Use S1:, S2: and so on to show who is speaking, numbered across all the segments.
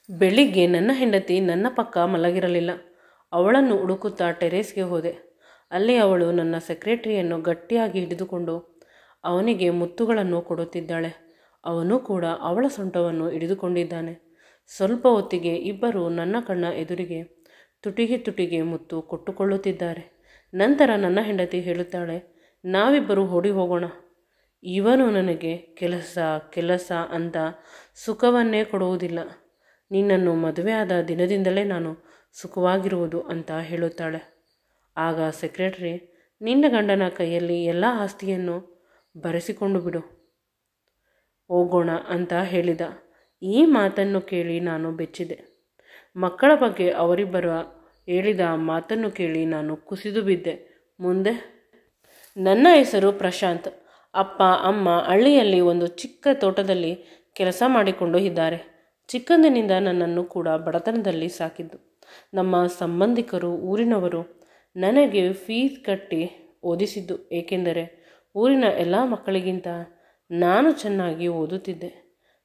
S1: ಬೆಳಿಗ್ಗೆ ನನ್ನ ಹೆಂಡತಿ ನನ್ನ ಪಕ್ಕ ಮಲಗಿರಲಿಲ್ಲ. ಅವಳನ್ನು ಹುಡುಕುತ್ತಾ ಟೆರೇಸ್ಗೆ ಹೋದೆ. ಅಲ್ಲಿ ಅವಳು ನನ್ನ ಸೆಕ್ರೆಟರಿಯನ್ನು ಗಟ್ಟಿಯಾಗಿ ಹಿಡಿದುಕೊಂಡು ಅವನಿಗೆ ಮುತ್ತುಗಳನ್ನು ಕೊಡುತ್ತಿದ್ದಾಳೆ. ಅವನು ಕೂಡ ಅವಳ ಸೊಂಟವನ್ನು ಹಿಡಿದುಕೊಂಡಿದ್ದಾನೆ. ಸ್ವಲ್ಪ ಹೊತ್ತಿಗೆ ಇಬ್ಬರು ನನ್ನ ಕಣ್ಣ ಎದುರಿಗೆ ತುಟಿಗೆ ಮುತ್ತು ಕೊಟ್ಟುಕೊಳ್ಳುತ್ತಿದ್ದಾರೆ. ನಂತರ ನನ್ನ ಹೆಂಡತಿ ಹೇಳುತ್ತಾಳೆ, ನಾವಿಬ್ಬರು ಓಡಿ ಹೋಗೋಣ. ಇವನು ನನಗೆ ಕೆಲಸ ಅಂತ ಸುಖವನ್ನೇ ಕೊಡುವುದಿಲ್ಲ. ನಿನ್ನನ್ನು ಮದುವೆಯಾದ ದಿನದಿಂದಲೇ ನಾನು ಸುಖವಾಗಿರುವುದು ಅಂತ ಹೇಳುತ್ತಾಳೆ. ಆಗ ಸೆಕ್ರೆಟರಿ, ನಿನ್ನ ಗಂಡನ ಕೈಯಲ್ಲಿ ಎಲ್ಲ ಆಸ್ತಿಯನ್ನು ಬರೆಸಿಕೊಂಡು ಬಿಡು, ಹೋಗೋಣ ಅಂತ ಹೇಳಿದ. ಈ ಮಾತನ್ನು ಕೇಳಿ ನಾನು ಬೆಚ್ಚಿದೆ. ಮಕ್ಕಳ ಬಗ್ಗೆ ಅವರಿಬ್ಬರು ಹೇಳಿದ ಮಾತನ್ನು ಕೇಳಿ ನಾನು ಕುಸಿದು ಬಿದ್ದೆ. ಮುಂದೆ ನನ್ನ ಹೆಸರು ಪ್ರಶಾಂತ್. ಅಪ್ಪ ಅಮ್ಮ ಹಳ್ಳಿಯಲ್ಲಿ ಒಂದು ಚಿಕ್ಕ ತೋಟದಲ್ಲಿ ಕೆಲಸ ಮಾಡಿಕೊಂಡು ಇದ್ದಾರೆ. ಚಿಕ್ಕಂದಿನಿಂದ ನನ್ನನ್ನು ಕೂಡ ಬಡತನದಲ್ಲಿ ಸಾಕಿದ್ದು. ನಮ್ಮ ಸಂಬಂಧಿಕರು ಊರಿನವರು ನನಗೆ ಫೀಸ್ ಕಟ್ಟಿ ಓದಿಸಿದ್ದು. ಏಕೆಂದರೆ ಊರಿನ ಎಲ್ಲ ಮಕ್ಕಳಿಗಿಂತ ನಾನು ಚೆನ್ನಾಗಿ ಓದುತ್ತಿದ್ದೆ.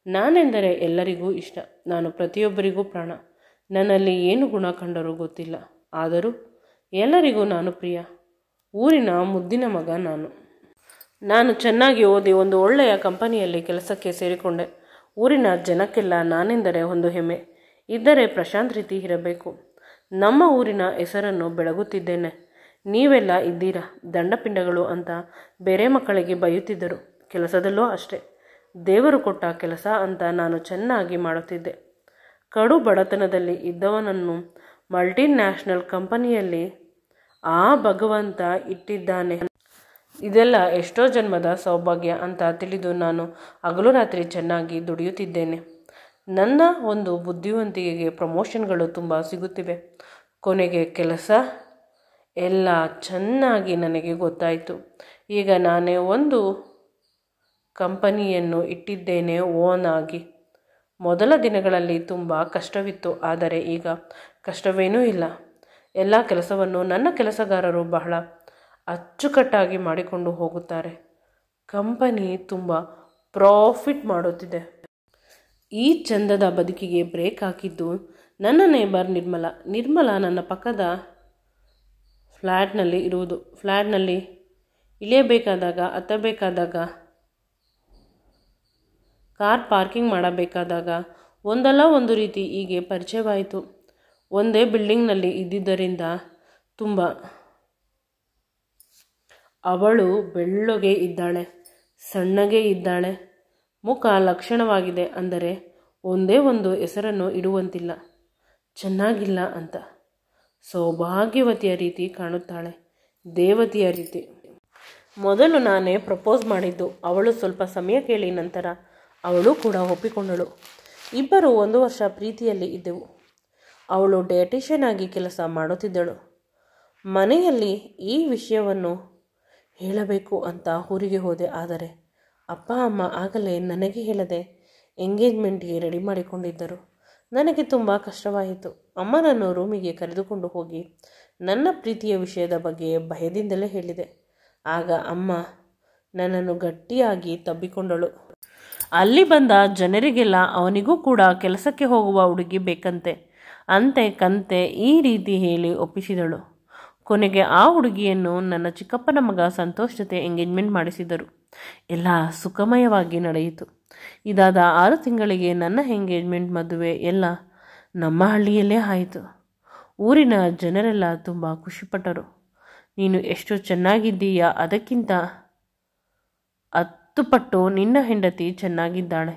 S1: ನಾನೆಂದರೆ ಎಲ್ಲರಿಗೂ ಇಷ್ಟ. ನಾನು ಪ್ರತಿಯೊಬ್ಬರಿಗೂ ಪ್ರಾಣ. ನನ್ನಲ್ಲಿ ಏನು ಗುಣ ಕಂಡರೂ ಗೊತ್ತಿಲ್ಲ, ಆದರೂ ಎಲ್ಲರಿಗೂ ನಾನು ಪ್ರಿಯ. ಊರಿನ ಮುದ್ದಿನ ಮಗ ನಾನು ಚೆನ್ನಾಗಿ ಓದಿ ಒಂದು ಒಳ್ಳೆಯ ಕಂಪನಿಯಲ್ಲಿ ಕೆಲಸಕ್ಕೆ ಸೇರಿಕೊಂಡೆ. ಊರಿನ ಜನಕ್ಕೆಲ್ಲ ನಾನೆಂದರೆ ಒಂದು ಹೆಮ್ಮೆ. ಇದ್ದರೆ ಪ್ರಶಾಂತ್ ರೀತಿ ಇರಬೇಕು. ನಮ್ಮ ಊರಿನ ಹೆಸರನ್ನು ಬೆಳಗುತ್ತಿದ್ದೇನೆ. ನೀವೆಲ್ಲ ಇದ್ದೀರಾ ದಂಡಪಿಂಡಗಳು ಅಂತ ಬೇರೆ ಮಕ್ಕಳಿಗೆ ಬೈಯುತ್ತಿದ್ದರು. ಕೆಲಸದಲ್ಲೂ ಅಷ್ಟೇ, ದೇವರು ಕೊಟ್ಟ ಕೆಲಸ ಅಂತ ನಾನು ಚೆನ್ನಾಗಿ ಮಾಡುತ್ತಿದ್ದೆ. ಕಡು ಬಡತನದಲ್ಲಿ ಇದ್ದವನನ್ನು ಮಲ್ಟಿನ್ಯಾಷನಲ್ ಕಂಪನಿಯಲ್ಲಿ ಆ ಭಗವಂತ ಇಟ್ಟಿದ್ದಾನೆ. ಇದೆಲ್ಲ ಎಷ್ಟೋ ಜನ್ಮದ ಸೌಭಾಗ್ಯ ಅಂತ ತಿಳಿದು ನಾನು ಹಗಲು ರಾತ್ರಿ ಚೆನ್ನಾಗಿ ದುಡಿಯುತ್ತಿದ್ದೇನೆ. ನನ್ನ ಒಂದು ಬುದ್ಧಿವಂತಿಕೆಗೆ ಪ್ರಮೋಷನ್ಗಳು ತುಂಬ ಸಿಗುತ್ತಿವೆ. ಕೊನೆಗೆ ಕೆಲಸ ಎಲ್ಲ ಚೆನ್ನಾಗಿ ನನಗೆ ಗೊತ್ತಾಯಿತು. ಈಗ ನಾನೇ ಒಂದು ಕಂಪನಿಯನ್ನು ಇಟ್ಟಿದ್ದೇನೆ ಓನ್ ಆಗಿ. ಮೊದಲ ದಿನಗಳಲ್ಲಿ ತುಂಬ ಕಷ್ಟವಿತ್ತು, ಆದರೆ ಈಗ ಕಷ್ಟವೇನೂ ಇಲ್ಲ. ಎಲ್ಲ ಕೆಲಸವನ್ನು ನನ್ನ ಕೆಲಸಗಾರರು ಬಹಳ ಅಚ್ಚುಕಟ್ಟಾಗಿ ಮಾಡಿಕೊಂಡು ಹೋಗುತ್ತಾರೆ. ಕಂಪನಿ ತುಂಬ ಪ್ರಾಫಿಟ್ ಮಾಡುತ್ತಿದೆ. ಈ ಚಂದದ ಬದುಕಿಗೆ ಬ್ರೇಕ್ ಹಾಕಿದ್ದು ನನ್ನ ನೇಬರ್ ನಿರ್ಮಲಾ ನನ್ನ ಪಕ್ಕದ ಫ್ಲ್ಯಾಟ್ನಲ್ಲಿ ಇರುವುದು. ಫ್ಲ್ಯಾಟ್ನಲ್ಲಿ ಇಳಿಯಬೇಕಾದಾಗ, ಹತ್ತಬೇಕಾದಾಗ, ಕಾರ್ ಪಾರ್ಕಿಂಗ್ ಮಾಡಬೇಕಾದಾಗ ಒಂದಲ್ಲ ಒಂದು ರೀತಿ ಹೀಗೆ ಪರಿಚಯವಾಯಿತು. ಒಂದೇ ಬಿಲ್ಡಿಂಗ್ನಲ್ಲಿ ಇದ್ದಿದ್ದರಿಂದ ತುಂಬ. ಅವಳು ಬೆಳ್ಳಗೆ ಇದ್ದಾಳೆ, ಸಣ್ಣಗೆ ಇದ್ದಾಳೆ, ಮುಖ ಲಕ್ಷಣವಾಗಿದೆ. ಅಂದರೆ ಒಂದೇ ಒಂದು ಹೆಸರನ್ನು ಇಡುವಂತಿಲ್ಲ, ಚೆನ್ನಾಗಿಲ್ಲ ಅಂತ. ಸೌಭಾಗ್ಯವತಿಯ ರೀತಿ ಕಾಣುತ್ತಾಳೆ, ದೇವತೆಯ ರೀತಿ. ಮೊದಲು ನಾನೇ ಪ್ರಪೋಸ್ ಮಾಡಿದ್ದು. ಅವಳು ಸ್ವಲ್ಪ ಸಮಯ ಕೇಳಿ ನಂತರ ಅವಳು ಕೂಡ ಒಪ್ಪಿಕೊಂಡಳು. ಇಬ್ಬರು 1 ವರ್ಷ ಪ್ರೀತಿಯಲ್ಲಿ ಇದ್ದೆವು. ಅವಳು ಡಯಟಿಷಿಯನ್ ಆಗಿ ಕೆಲಸ ಮಾಡುತ್ತಿದ್ದಳು. ಮನೆಯಲ್ಲಿ ಈ ವಿಷಯವನ್ನು ಹೇಳಬೇಕು ಅಂತ ಊರಿಗೆ ಹೋದೆ. ಆದರೆ ಅಪ್ಪ ಅಮ್ಮ ಆಗಲೇ ನನಗೆ ಹೇಳದೆ ಎಂಗೇಜ್ಮೆಂಟ್ಗೆ ರೆಡಿ ಮಾಡಿಕೊಂಡಿದ್ದರು. ನನಗೆ ತುಂಬ ಕಷ್ಟವಾಯಿತು. ಅಮ್ಮನನ್ನು ರೂಮಿಗೆ ಕರೆದುಕೊಂಡು ಹೋಗಿ ನನ್ನ ಪ್ರೀತಿಯ ವಿಷಯದ ಬಗ್ಗೆ ಭಯದಿಂದಲೇ ಹೇಳಿದೆ. ಆಗ ಅಮ್ಮ ನನ್ನನ್ನು ಗಟ್ಟಿಯಾಗಿ ತಬ್ಬಿಕೊಂಡಳು. ಅಲ್ಲಿ ಬಂದ ಜನರಿಗೆಲ್ಲ ಅವನಿಗೂ ಕೂಡ ಕೆಲಸಕ್ಕೆ ಹೋಗುವ ಹುಡುಗಿ ಬೇಕಂತೆ, ಅಂತೆ ಕಂತೆ ಈ ರೀತಿ ಹೇಳಿ ಒಪ್ಪಿಸಿದಳು. ಕೊನೆಗೆ ಆ ಹುಡುಗಿಯನ್ನು ನನ್ನ ಚಿಕ್ಕಪ್ಪನ ಮಗ ಸಂತೋಷ್ ಜೊತೆ ಎಂಗೇಜ್ಮೆಂಟ್ ಮಾಡಿಸಿದರು. ಎಲ್ಲ ಸುಖಮಯವಾಗಿ ನಡೆಯಿತು. ಇದಾದ 6 ತಿಂಗಳಿಗೆ ನನ್ನ ಎಂಗೇಜ್ಮೆಂಟ್ ಮದುವೆ ಎಲ್ಲ ನಮ್ಮ ಹಳ್ಳಿಯಲ್ಲೇ ಆಯಿತು. ಊರಿನ ಜನರೆಲ್ಲ ತುಂಬ ಖುಷಿಪಟ್ಟರು. ನೀನು ಎಷ್ಟು ಚೆನ್ನಾಗಿದ್ದೀಯಾ, ಅದಕ್ಕಿಂತ 10 ಪಟ್ಟು ನಿನ್ನ ಹೆಂಡತಿ ಚೆನ್ನಾಗಿದ್ದಾಳೆ.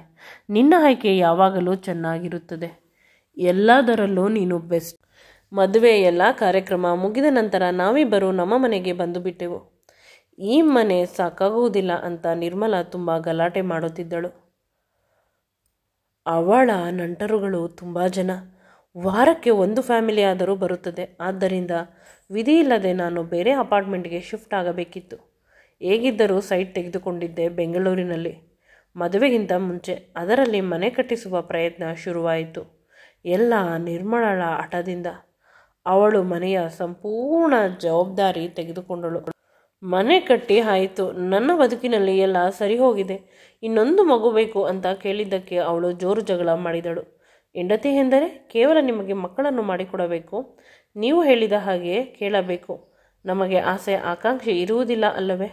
S1: ನಿನ್ನ ಆಯ್ಕೆ ಯಾವಾಗಲೂ ಚೆನ್ನಾಗಿರುತ್ತದೆ, ಎಲ್ಲದರಲ್ಲೂ ನೀನು ಬೆಸ್ಟ್. ಮದುವೆ ಎಲ್ಲ ಕಾರ್ಯಕ್ರಮ ಮುಗಿದ ನಂತರ ನಾವಿಬ್ಬರು ನಮ್ಮ ಮನೆಗೆ ಬಂದು ಬಿಟ್ಟೆವು. ಈ ಮನೆ ಸಾಕಾಗುವುದಿಲ್ಲ ಅಂತ ನಿರ್ಮಲಾ ತುಂಬ ಗಲಾಟೆ ಮಾಡುತ್ತಿದ್ದಳು. ಅವಳ ನಂಟರುಗಳು ತುಂಬ ಜನ. ವಾರಕ್ಕೆ 1 ಫ್ಯಾಮಿಲಿ ಆದರೂ ಬರುತ್ತದೆ. ಆದ್ದರಿಂದ ವಿಧಿಯಿಲ್ಲದೆ ನಾನು ಬೇರೆ ಅಪಾರ್ಟ್ಮೆಂಟ್ಗೆ ಶಿಫ್ಟ್ ಆಗಬೇಕಿತ್ತು. ಹೇಗಿದ್ದರೂ ಸೈಟ್ ತೆಗೆದುಕೊಂಡಿದ್ದೆ ಬೆಂಗಳೂರಿನಲ್ಲಿ. ಮದುವೆಗಿಂತ ಮುಂಚೆ ಅದರಲ್ಲಿ ಮನೆ ಕಟ್ಟಿಸುವ ಪ್ರಯತ್ನ ಶುರುವಾಯಿತು. ಎಲ್ಲ ನಿರ್ಮಲಳ ಹಠದಿಂದ. ಅವಳು ಮನೆಯ ಸಂಪೂರ್ಣ ಜವಾಬ್ದಾರಿ ತೆಗೆದುಕೊಂಡಳು. ಮನೆ ಕಟ್ಟಿ ಆಯಿತು. ನನ್ನ ಬದುಕಿನಲ್ಲಿ ಎಲ್ಲ ಸರಿ ಹೋಗಿದೆ. ಇನ್ನೊಂದು ಮಗು ಬೇಕು ಅಂತ ಕೇಳಿದ್ದಕ್ಕೆ ಅವಳು ಜೋರು ಜಗಳ ಮಾಡಿದಳು. ಹೆಂಡತಿ ಎಂದರೆ ಕೇವಲ ನಿಮಗೆ ಮಕ್ಕಳನ್ನು ಮಾಡಿಕೊಡಬೇಕು, ನೀವು ಹೇಳಿದ ಹಾಗೆ ಕೇಳಬೇಕು, ನಮಗೆ ಆಸೆ ಆಕಾಂಕ್ಷೆ ಇರುವುದಿಲ್ಲ ಅಲ್ಲವೇ?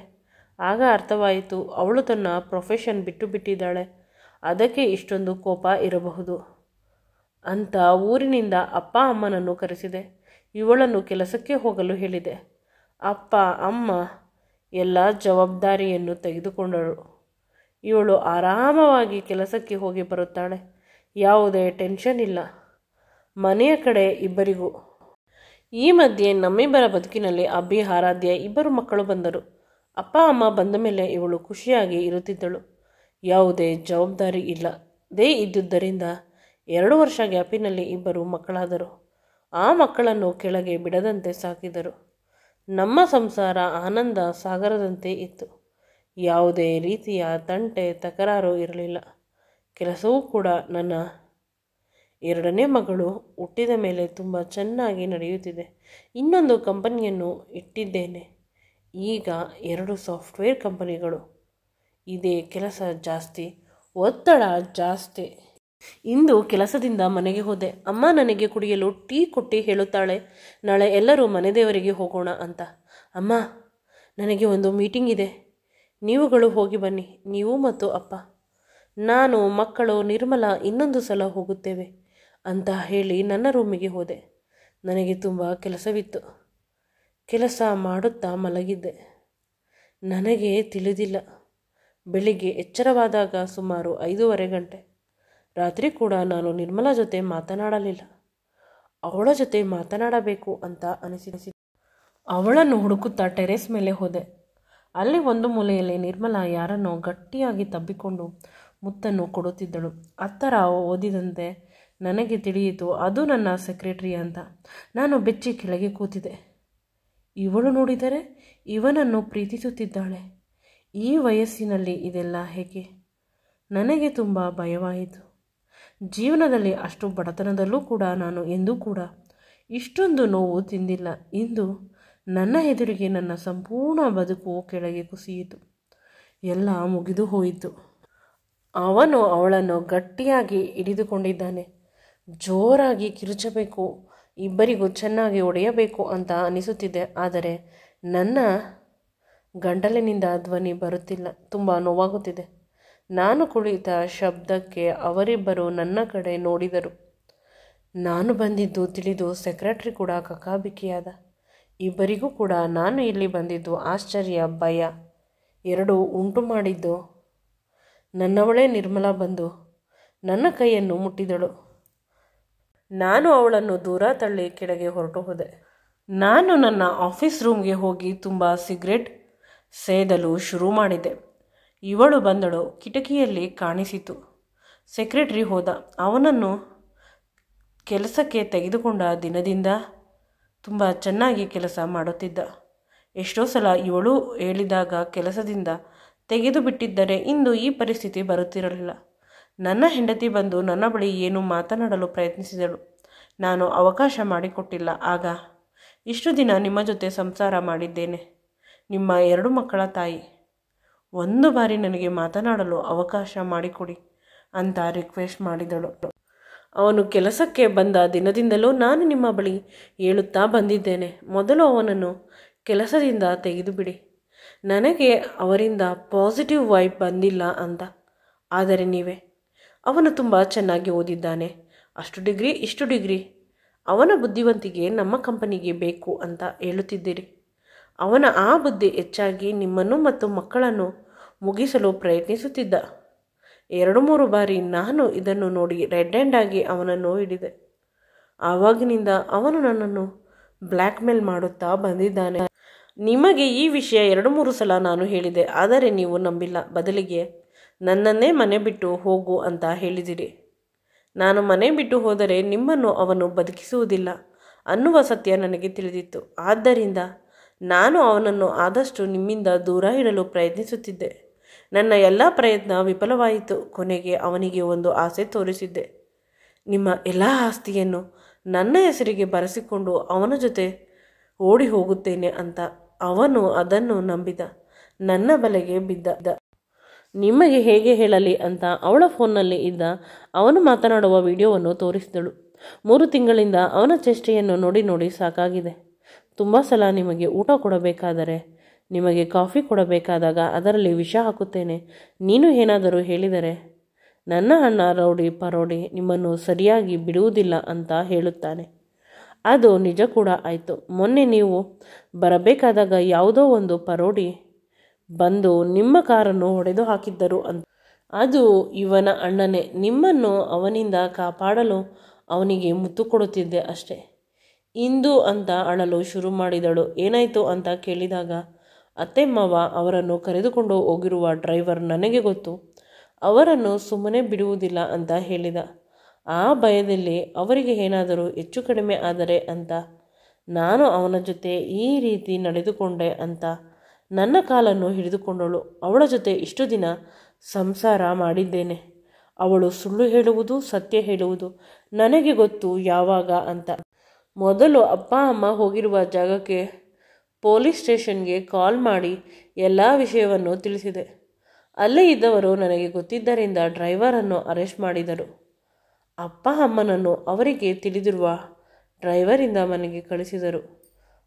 S1: ಆಗ ಅರ್ಥವಾಯಿತು, ಅವಳು ತನ್ನ ಪ್ರೊಫೆಷನ್ ಬಿಟ್ಟು ಬಿಟ್ಟಿದ್ದಾಳೆ, ಅದಕ್ಕೆ ಇಷ್ಟೊಂದು ಕೋಪ ಇರಬಹುದು ಅಂತ. ಊರಿನಿಂದ ಅಪ್ಪ ಅಮ್ಮನನ್ನು ಕರೆಸಿದೆ. ಇವಳನ್ನು ಕೆಲಸಕ್ಕೆ ಹೋಗಲು ಹೇಳಿದೆ. ಅಪ್ಪ ಅಮ್ಮ ಎಲ್ಲ ಜವಾಬ್ದಾರಿಯನ್ನು ತೆಗೆದುಕೊಂಡರು. ಇವಳು ಆರಾಮವಾಗಿ ಕೆಲಸಕ್ಕೆ ಹೋಗಿ ಬರುತ್ತಾಳೆ, ಯಾವುದೇ ಟೆನ್ಷನ್ ಇಲ್ಲ. ಮನೆಯ ಕಡೆ ಇಬ್ಬರಿಗೂ. ಈ ಮಧ್ಯೆ ನಮ್ಮಿಬ್ಬರ ಬದುಕಿನಲ್ಲಿ ಅಬ್ಬಿ ಆರಾಧ್ಯ ಇಬ್ಬರು ಮಕ್ಕಳು ಬಂದರು. ಅಪ್ಪ ಅಮ್ಮ ಬಂದ ಮೇಲೆ ಇವಳು ಖುಷಿಯಾಗಿ ಇರುತ್ತಿದ್ದಳು. ಯಾವುದೇ ಜವಾಬ್ದಾರಿ ಇಲ್ಲದೇ ಇದ್ದುದರಿಂದ 2 ವರ್ಷ ಗ್ಯಾಪಿನಲ್ಲಿ ಇಬ್ಬರು ಮಕ್ಕಳಾದರು. ಆ ಮಕ್ಕಳನ್ನು ಕೆಳಗೆ ಬಿಡದಂತೆ ಸಾಕಿದರು. ನಮ್ಮ ಸಂಸಾರ ಆನಂದ ಸಾಗರದಂತೆ ಇತ್ತು. ಯಾವುದೇ ರೀತಿಯ ತಂಟೆ ತಕರಾರು ಇರಲಿಲ್ಲ. ಕೆಲಸವೂ ಕೂಡ ನನ್ನ 2ನೇ ಮಗಳು ಹುಟ್ಟಿದ ಮೇಲೆ ತುಂಬ ಚೆನ್ನಾಗಿ ನಡೆಯುತ್ತಿದೆ. ಇನ್ನೊಂದು ಕಂಪನಿಯನ್ನು ಇಟ್ಟಿದ್ದೇನೆ. ಈಗ 2 ಸಾಫ್ಟ್ವೇರ್ ಕಂಪನಿಗಳು. ಇದೇ ಕೆಲಸ ಜಾಸ್ತಿ, ಒತ್ತಡ ಜಾಸ್ತಿ. ಇಂದು ಕೆಲಸದಿಂದ ಮನೆಗೆ ಹೋದೆ. ಅಮ್ಮ ನನಗೆ ಕುಡಿಯಲು ಟೀ ಕೊಟ್ಟು ಹೇಳುತ್ತಾಳೆ, ನಾಳೆ ಎಲ್ಲರೂ ಮನೆ ದೇವರಿಗೆ ಹೋಗೋಣ ಅಂತ. ಅಮ್ಮ, ನನಗೆ ಒಂದು ಮೀಟಿಂಗ್ ಇದೆ, ನೀವುಗಳು ಹೋಗಿ ಬನ್ನಿ, ನೀವು ಮತ್ತು ಅಪ್ಪ. ನಾನು, ಮಕ್ಕಳು, ನಿರ್ಮಲಾ ಇನ್ನೊಂದು ಸಲ ಹೋಗುತ್ತೇವೆ ಅಂತ ಹೇಳಿ ನನ್ನ ರೂಮಿಗೆ ಹೋದೆ. ನನಗೆ ತುಂಬ ಕೆಲಸವಿತ್ತು. ಕೆಲಸ ಮಾಡುತ್ತಾ ಮಲಗಿದ್ದೆ. ನನಗೆ ತಿಳಿದಿಲ್ಲ. ಬೆಳಿಗ್ಗೆ ಎಚ್ಚರವಾದಾಗ ಸುಮಾರು 5:30 ಗಂಟೆ. ರಾತ್ರಿ ಕೂಡ ನಾನು ನಿರ್ಮಲಾ ಜೊತೆ ಮಾತನಾಡಲಿಲ್ಲ. ಅವಳ ಜೊತೆ ಮಾತನಾಡಬೇಕು ಅಂತ ಅನಿಸಿದೆ. ಅವಳನ್ನು ಹುಡುಕುತ್ತಾ ಟೆರೇಸ್ ಮೇಲೆ ಹೋದೆ. ಅಲ್ಲಿ ಒಂದು ಮೂಲೆಯಲ್ಲಿ ನಿರ್ಮಲಾ ಯಾರನ್ನೋ ಗಟ್ಟಿಯಾಗಿ ತಬ್ಬಿಕೊಂಡು ಮುತ್ತನ್ನು ಕೊಡುತ್ತಿದ್ದಳು. ಹತ್ತರ ಓದಿದಂತೆ ನನಗೆ ತಿಳಿಯಿತು, ಅದು ನನ್ನ ಸೆಕ್ರೆಟರಿ ಅಂತ. ನಾನು ಬೆಚ್ಚಿ ಕೆಳಗೆ ಕೂತಿದೆ. ಇವಳು ನೋಡಿದರೆ ಇವನನ್ನು ಪ್ರೀತಿಸುತ್ತಿದ್ದಾಳೆ. ಈ ವಯಸ್ಸಿನಲ್ಲಿ ಇದೆಲ್ಲ ಹೇಗೆ? ನನಗೆ ತುಂಬ ಭಯವಾಯಿತು. ಜೀವನದಲ್ಲಿ ಅಷ್ಟು ಬಡತನದಲ್ಲೂ ಕೂಡ ನಾನು ಎಂದೂ ಕೂಡ ಇಷ್ಟೊಂದು ನೋವು ತಿಂದಿಲ್ಲ. ಇಂದು ನನ್ನ ಎದುರಿಗೆ ನನ್ನ ಸಂಪೂರ್ಣ ಬದುಕು ಕೆಳಗೆ ಕುಸಿಯಿತು. ಎಲ್ಲ ಮುಗಿದು ಹೋಯಿತು. ಅವನು ಅವಳನ್ನು ಗಟ್ಟಿಯಾಗಿ ಹಿಡಿದುಕೊಂಡಿದ್ದಾನೆ. ಜೋರಾಗಿ ಕಿರುಚಬೇಕು, ಇಬ್ಬರಿಗೂ ಚೆನ್ನಾಗಿ ಹೊಡೆಯಬೇಕು ಅಂತ ಅನಿಸುತ್ತಿದೆ. ಆದರೆ ನನ್ನ ಗಂಟಲಿನಿಂದ ಧ್ವನಿ ಬರುತ್ತಿಲ್ಲ. ತುಂಬ ನೋವಾಗುತ್ತಿದೆ. ನಾನು ಕುಳಿತ ಶಬ್ದಕ್ಕೆ ಅವರಿಬ್ಬರು ನನ್ನ ಕಡೆ ನೋಡಿದರು. ನಾನು ಬಂದಿದ್ದು ತಿಳಿದು ಸೆಕ್ರೆಟರಿ ಕೂಡ ಕಕ್ಕಾಬಿಕ್ಕಿಯಾದ. ಇಬ್ಬರಿಗೂ ಕೂಡ ನಾನು ಇಲ್ಲಿ ಬಂದಿದ್ದು ಆಶ್ಚರ್ಯ, ಭಯ ಎರಡೂ ಉಂಟು ಮಾಡಿದ್ದು. ನನ್ನವಳೇ ನಿರ್ಮಲಾ ಬಂದು ನನ್ನ ಕೈಯನ್ನು ಮುಟ್ಟಿದಳು. ನಾನು ಅವಳನ್ನು ದೂರ ತಳ್ಳಿ ಕೆಳಗೆ ಹೊರಟು ಹೋದೆ. ನಾನು ನನ್ನ ಆಫೀಸ್ ರೂಮ್ಗೆ ಹೋಗಿ ತುಂಬ ಸಿಗರೇಟ್ ಸೇದಲು ಶುರು ಮಾಡಿದೆ. ಇವಳು ಬಂದಳು. ಕಿಟಕಿಯಲ್ಲಿ ಕಾಣಿಸಿತು. ಸೆಕ್ರೆಟರಿ ಹೋದ. ಅವನನ್ನು ಕೆಲಸಕ್ಕೆ ತೆಗೆದುಕೊಂಡ ದಿನದಿಂದ ತುಂಬ ಚೆನ್ನಾಗಿ ಕೆಲಸ ಮಾಡುತ್ತಿದ್ದ. ಎಷ್ಟೋ ಸಲ ಇವಳು ಹೇಳಿದಾಗ ಕೆಲಸದಿಂದ ತೆಗೆದು ಬಿಟ್ಟಿದ್ದರೆ ಇಂದು ಈ ಪರಿಸ್ಥಿತಿ ಬರುತ್ತಿರಲಿಲ್ಲ. ನನ್ನ ಹೆಂಡತಿ ಬಂದು ನನ್ನ ಬಳಿ ಏನು ಮಾತನಾಡಲು ಪ್ರಯತ್ನಿಸಿದಳು. ನಾನು ಅವಕಾಶ ಮಾಡಿಕೊಟ್ಟಿಲ್ಲ. ಆಗ, ಇಷ್ಟು ದಿನ ನಿಮ್ಮ ಜೊತೆ ಸಂಸಾರ ಮಾಡಿದ್ದೇನೆ, ನಿಮ್ಮ 2 ಮಕ್ಕಳ ತಾಯಿ, ಒಂದು ಬಾರಿ ನನಗೆ ಮಾತನಾಡಲು ಅವಕಾಶ ಮಾಡಿಕೊಡಿ ಅಂತ ರಿಕ್ವೆಸ್ಟ್ ಮಾಡಿದಳು. ಅವನು ಕೆಲಸಕ್ಕೆ ಬಂದ ದಿನದಿಂದಲೂ ನಾನು ನಿಮ್ಮ ಬಳಿ ಹೇಳುತ್ತಾ ಬಂದಿದ್ದೇನೆ, ಮೊದಲು ಅವನನ್ನು ಕೆಲಸದಿಂದ ತೆಗೆದುಬಿಡಿ, ನನಗೆ ಅವರಿಂದ ಪಾಸಿಟಿವ್ ವೈಬ್ ಬಂದಿಲ್ಲ ಅಂತ. ಆದರೆ ನೀವೇ, ಅವನು ತುಂಬ ಚೆನ್ನಾಗಿ ಓದಿದ್ದಾನೆ, ಅಷ್ಟು ಡಿಗ್ರಿ ಇಷ್ಟು ಡಿಗ್ರಿ, ಅವನ ಬುದ್ಧಿವಂತಿಕೆ ನಮ್ಮ ಕಂಪನಿಗೆ ಬೇಕು ಅಂತ ಹೇಳುತ್ತಿದ್ದೀರಿ. ಅವನ ಆ ಬುದ್ಧಿ ಹೆಚ್ಚಾಗಿ ನಿಮ್ಮನ್ನು ಮತ್ತು ಮಕ್ಕಳನ್ನು ಮುಗಿಸಲು ಪ್ರಯತ್ನಿಸುತ್ತಿದ್ದ. 2-3 ಬಾರಿ ನಾನು ಇದನ್ನು ನೋಡಿ ರೆಡ್ ಹ್ಯಾಂಡ್ ಆಗಿ ಅವನನ್ನು ಹಿಡಿದೆ. ಆವಾಗಿನಿಂದ ಅವನು ನನ್ನನ್ನು ಬ್ಲ್ಯಾಕ್ ಮೇಲ್ ಮಾಡುತ್ತಾ ಬಂದಿದ್ದಾನೆ. ನಿಮಗೆ ಈ ವಿಷಯ 2-3 ಸಲ ನಾನು ಹೇಳಿದೆ, ಆದರೆ ನೀವು ನಂಬಿಲ್ಲ. ಬದಲಿಗೆ ನನ್ನನ್ನೇ ಮನೆ ಬಿಟ್ಟು ಹೋಗು ಅಂತ ಹೇಳಿದಿರಿ. ನಾನು ಮನೆ ಬಿಟ್ಟು ಹೋದರೆ ನಿಮ್ಮನ್ನು ಅವನು ಬದುಕಿಸುವುದಿಲ್ಲ ಅನ್ನುವ ಸತ್ಯ ನನಗೆ ತಿಳಿದಿತ್ತು. ಆದ್ದರಿಂದ ನಾನು ಅವನನ್ನು ಆದಷ್ಟು ನಿಮ್ಮಿಂದ ದೂರ ಇಡಲು ಪ್ರಯತ್ನಿಸುತ್ತಿದ್ದೆ. ನನ್ನ ಎಲ್ಲ ಪ್ರಯತ್ನ ವಿಫಲವಾಯಿತು. ಕೊನೆಗೆ ಅವನಿಗೆ ಒಂದು ಆಸೆ ತೋರಿಸಿದ್ದೆ, ನಿಮ್ಮ ಎಲ್ಲ ಆಸ್ತಿಯನ್ನು ನನ್ನ ಹೆಸರಿಗೆ ಬರೆಸಿಕೊಂಡು ಅವನ ಜೊತೆ ಓಡಿ ಹೋಗುತ್ತೇನೆ ಅಂತ. ಅವನು ಅದನ್ನು ನಂಬಿದ, ನನ್ನ ಬಲೆಗೆ ಬಿದ್ದ. ನಿಮಗೆ ಹೇಗೆ ಹೇಳಲಿ ಅಂತ ಅವಳ ಫೋನ್ನಲ್ಲಿ ಇದ್ದ ಅವನು ಮಾತನಾಡುವ ವಿಡಿಯೋವನ್ನು ತೋರಿಸಿದಳು. 3 ತಿಂಗಳಿಂದ ಅವನ ಚೇಷ್ಟೆಯನ್ನು ನೋಡಿ ನೋಡಿ ಸಾಕಾಗಿದೆ. ತುಂಬ ಸಲ ನಿಮಗೆ ಊಟ ಕೊಡಬೇಕಾದರೆ, ನಿಮಗೆ ಕಾಫಿ ಕೊಡಬೇಕಾದಾಗ ಅದರಲ್ಲಿ ವಿಷ ಹಾಕುತ್ತೇನೆ. ನೀನು ಏನಾದರೂ ಹೇಳಿದರೆ ನನ್ನ ಅಣ್ಣ ರೌಡಿ ಪರೋಡಿ ನಿಮ್ಮನ್ನು ಸರಿಯಾಗಿ ಬಿಡುವುದಿಲ್ಲ ಅಂತ ಹೇಳುತ್ತಾನೆ. ಅದು ನಿಜ ಕೂಡ ಆಯಿತು. ಮೊನ್ನೆ ನೀವು ಬರಬೇಕಾದಾಗ ಯಾವುದೋ ಒಂದು ಪರೋಡಿ ಬಂದು ನಿಮ್ಮ ಕಾರನ್ನು ಹೊಡೆದು ಹಾಕಿದ್ದರು ಅಂತ. ಅದು ಇವನ ಅಣ್ಣನೇ. ನಿಮ್ಮನ್ನು ಅವನಿಂದ ಕಾಪಾಡಲು ಅವನಿಗೆ ಮುತ್ತು ಕೊಡುತ್ತಿದ್ದೆ ಅಷ್ಟೇ. ಇಂದು ಅಂತ ಅಳಲು ಶುರು ಮಾಡಿದಳು. ಏನಾಯಿತು ಅಂತ ಕೇಳಿದಾಗ, ಅತ್ತೆ ಮಾವ ಅವರನ್ನು ಕರೆದುಕೊಂಡು ಹೋಗಿರುವ ಡ್ರೈವರ್ ನನಗೆ ಗೊತ್ತು, ಅವರನ್ನು ಸುಮ್ಮನೆ ಬಿಡುವುದಿಲ್ಲ ಅಂತ ಹೇಳಿದ. ಆ ಭಯದಲ್ಲಿ ಅವರಿಗೆ ಏನಾದರೂ ಹೆಚ್ಚು ಕಡಿಮೆ ಆದರೆ ಅಂತ ನಾನು ಅವನ ಜೊತೆ ಈ ರೀತಿ ನಡೆದುಕೊಂಡೆ ಅಂತ ನನ್ನ ಕಾಲನ್ನು ಹಿಡಿದುಕೊಂಡಳು. ಅವಳ ಜೊತೆ ಇಷ್ಟು ದಿನ ಸಂಸಾರ ಮಾಡಿದ್ದೇನೆ. ಅವಳು ಸುಳ್ಳು ಹೇಳುವುದು ಸತ್ಯ ಹೇಳುವುದು ನನಗೆ ಗೊತ್ತು ಯಾವಾಗ ಅಂತ. ಮೊದಲು ಅಪ್ಪ ಅಮ್ಮ ಹೋಗಿರುವ ಜಾಗಕ್ಕೆ ಪೊಲೀಸ್ ಸ್ಟೇಷನ್ಗೆ ಕಾಲ್ ಮಾಡಿ ಎಲ್ಲ ವಿಷಯವನ್ನು ತಿಳಿಸಿದೆ. ಅಲ್ಲೇ ಇದ್ದವರು ನನಗೆ ಗೊತ್ತಿದ್ದರಿಂದ ಡ್ರೈವರನ್ನು ಅರೆಸ್ಟ್ ಮಾಡಿದರು. ಅಪ್ಪ ಅಮ್ಮನನ್ನು ಅವರಿಗೆ ತಿಳಿದಿರುವ ಡ್ರೈವರಿಂದ ಮನೆಗೆ ಕಳಿಸಿದರು.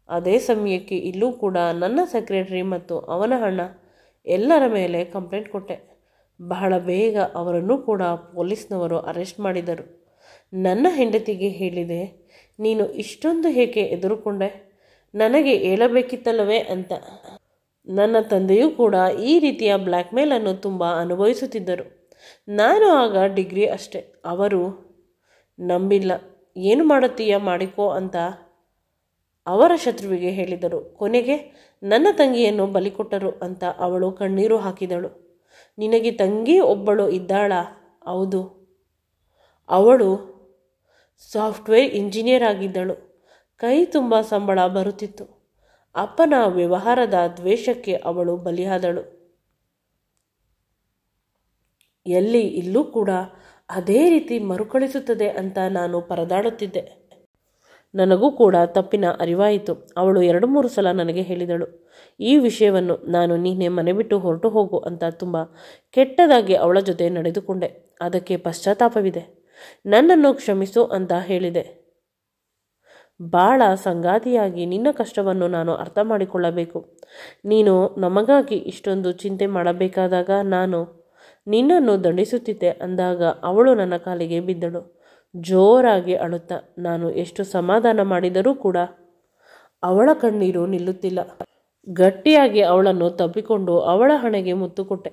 S1: ಅದೇ ಸಮಯಕ್ಕೆ ಇಲ್ಲೂ ಕೂಡ ನನ್ನ ಸೆಕ್ರೆಟರಿ ಮತ್ತು ಅವನ ಅಣ್ಣ ಎಲ್ಲರ ಮೇಲೆ ಕಂಪ್ಲೇಂಟ್ ಕೊಟ್ಟೆ. ಬಹಳ ಬೇಗ ಅವರನ್ನು ಕೂಡ ಪೊಲೀಸ್ನವರು ಅರೆಸ್ಟ್ ಮಾಡಿದರು. ನನ್ನ ಹೆಂಡತಿಗೆ ಹೇಳಿದೆ, ನೀನು ಇಷ್ಟೊಂದು ಏಕೆ ಹೆದರುಕೊಂಡೆ, ನನಗೆ ಹೇಳಬೇಕಿತ್ತಲ್ಲವೇ ಅಂತ. ನನ್ನ ತಂದೆಯೂ ಕೂಡ ಈ ರೀತಿಯ ಬ್ಲ್ಯಾಕ್ ಮೇಲನ್ನು ತುಂಬ ಅನುಭವಿಸುತ್ತಿದ್ದರು. ನಾನು ಆಗ ಡಿಗ್ರಿ ಅಷ್ಟೆ. ಅವರು ನಂಬಿಲ್ಲ. ಏನು ಮಾಡುತ್ತೀಯ ಮಾಡಿಕೋ ಅಂತ ಅವರ ಶತ್ರುವಿಗೆ ಹೇಳಿದರು. ಕೊನೆಗೆ ನನ್ನ ತಂಗಿಯನ್ನು ಬಲಿ ಕೊಟ್ಟರು ಅಂತ ಅವಳು ಕಣ್ಣೀರು ಹಾಕಿದಳು. ನಿನಗೆ ತಂಗಿ ಒಬ್ಬಳು ಇದ್ದಾಳಾ? ಹೌದು. ಅವಳು ಸಾಫ್ಟ್ವೇರ್ ಇಂಜಿನಿಯರ್ ಆಗಿದ್ದಳು. ಕೈ ತುಂಬ ಸಂಬಳ ಬರುತ್ತಿತ್ತು. ಅಪ್ಪನ ವ್ಯವಹಾರದ ದ್ವೇಷಕ್ಕೆ ಅವಳು ಬಲಿಯಾದಳು. ಎಲ್ಲಿ ಇಲ್ಲೂ ಕೂಡ ಅದೇ ರೀತಿ ಮರುಕಳಿಸುತ್ತದೆ ಅಂತ ನಾನು ಪರದಾಡುತ್ತಿದ್ದೆ. ನನಗೂ ಕೂಡ ತಪ್ಪಿನ ಅರಿವಾಯಿತು. ಅವಳು 2-3 ಸಲ ನನಗೆ ಹೇಳಿದಳು ಈ ವಿಷಯವನ್ನು. ನಾನು ನೀನೇ ಮನೆ ಬಿಟ್ಟು ಹೊರಟು ಹೋಗು ಅಂತ ತುಂಬ ಕೆಟ್ಟದಾಗಿ ಅವಳ ಜೊತೆ ನಡೆದುಕೊಂಡೆ. ಅದಕ್ಕೆ ಪಶ್ಚಾತ್ತಾಪವಿದೆ. ನನ್ನನ್ನು ಕ್ಷಮಿಸು ಅಂತ ಹೇಳಿದೆ. ಭಾಳ ಸಂಗಾತಿಯಾಗಿ ನಿನ್ನ ಕಷ್ಟವನ್ನು ನಾನು ಅರ್ಥ ಮಾಡಿಕೊಳ್ಳಬೇಕು. ನೀನು ನಮಗಾಗಿ ಇಷ್ಟೊಂದು ಚಿಂತೆ ಮಾಡಬೇಕಾದಾಗ ನಾನು ನಿನ್ನನ್ನು ದಂಡಿಸುತ್ತಿದ್ದೆ ಅಂದಾಗ ಅವಳು ನನ್ನ ಕಾಲಿಗೆ ಬಿದ್ದಳು, ಜೋರಾಗಿ ಅಳುತ್ತಾ. ನಾನು ಎಷ್ಟು ಸಮಾಧಾನ ಮಾಡಿದರೂ ಕೂಡ ಅವಳ ಕಣ್ಣೀರು ನಿಲ್ಲುತ್ತಿಲ್ಲ. ಗಟ್ಟಿಯಾಗಿ ಅವಳನ್ನು ತಬ್ಬಿಕೊಂಡು ಅವಳ ಹಣೆಗೆ ಮುತ್ತು ಕೊಟ್ಟೆ.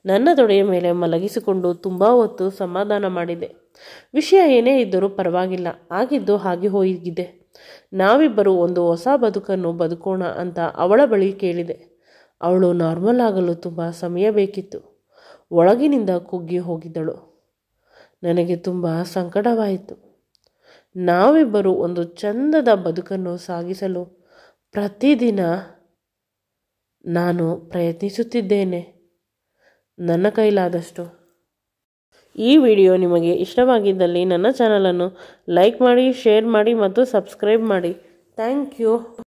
S1: ನನ್ನ ತೊಡೆಯ ಮೇಲೆ ಮಲಗಿಸಿಕೊಂಡು ತುಂಬ ಹೊತ್ತು ಸಮಾಧಾನ ಮಾಡಿದೆ. ವಿಷಯ ಏನೇ ಇದ್ದರೂ ಪರವಾಗಿಲ್ಲ, ಆಗಿದ್ದು ಹಾಗೆ ಹೋಗಿದೆ. ನಾವಿಬ್ಬರು ಒಂದು ಹೊಸ ಬದುಕನ್ನು ಬದುಕೋಣ ಅಂತ ಅವಳ ಬಳಿ ಕೇಳಿದೆ. ಅವಳು ನಾರ್ಮಲ್ ಆಗಲು ತುಂಬ ಸಮಯ ಬೇಕಿತ್ತು. ಒಳಗಿನಿಂದ ಕುಗ್ಗಿ ಹೋಗಿದ್ದಳು. ನನಗೆ ತುಂಬ ಸಂಕಟವಾಯಿತು. ನಾವಿಬ್ಬರು ಒಂದು ಚಂದದ ಬದುಕನ್ನು ಸಾಗಿಸಲು ಪ್ರತಿದಿನ ನಾನು ಪ್ರಯತ್ನಿಸುತ್ತಿದ್ದೇನೆ ನನ್ನ ಕೈಲಾದಷ್ಟು. ಈ ವಿಡಿಯೋ ನಿಮಗೆ ಇಷ್ಟವಾಗಿದ್ದಲ್ಲಿ ನನ್ನ ಚಾನಲನ್ನು ಲೈಕ್ ಮಾಡಿ, ಶೇರ್ ಮಾಡಿ ಮತ್ತು ಸಬ್ಸ್ಕ್ರೈಬ್ ಮಾಡಿ. Thank you.